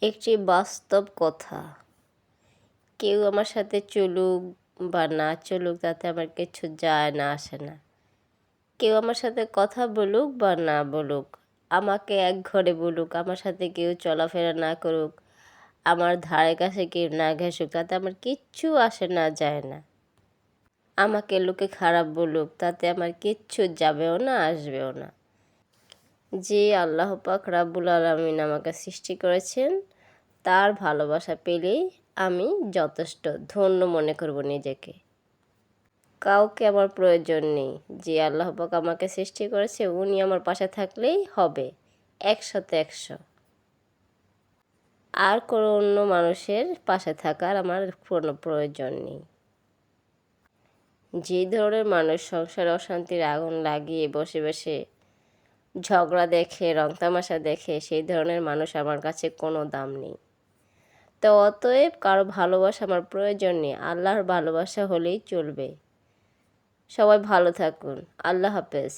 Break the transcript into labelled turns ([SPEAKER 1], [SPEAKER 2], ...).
[SPEAKER 1] একটি বাস্তব কথা, কেউ আমার সাথে চলুক বা না চলুক তাতে আমার কিছু যায় না আসে না। কেউ আমার সাথে কথা বলুক বা না বলুক, আমাকে এক ঘরে বলুক, আমার সাথে কেউ চলাফেরা না করুক, আমার ধারে কাছে কেউ না ঘেঁষুক, তাতে আমার কিচ্ছু আসে না যায় না। আমাকে লোকে খারাপ বলুক, তাতে আমার কিচ্ছু যাবেও না আসবেও না। যে আল্লাহ পাক রাব্বুল আলামিন আমাকে সৃষ্টি করেছেন, তার ভালোবাসা পেলেই আমি যথেষ্ট ধন্য মনে করব নিজেকে। কাউকে আমার প্রয়োজন নেই। যে আল্লাহ পাক আমাকে সৃষ্টি করেছে উনি আমার পাশে থাকলেই হবে, 100তে 100। আর কোনো অন্য মানুষের পাশে থাকার আমার কোনো প্রয়োজন নেই। যে ধরনের মানুষ সংসারে অশান্তির আগুন লাগিয়ে বসে বসে ঝগড়া দেখে, রং তামাশা দেখে, সেই ধরনের মানুষ আমার কাছে কোনো দাম নেই। তো অতএব কারো ভালোবাসা আমার প্রয়োজন নেই, আল্লাহর ভালোবাসা হলেই চলবে। সবাই ভালো থাকুন। আল্লাহ হাফেজ।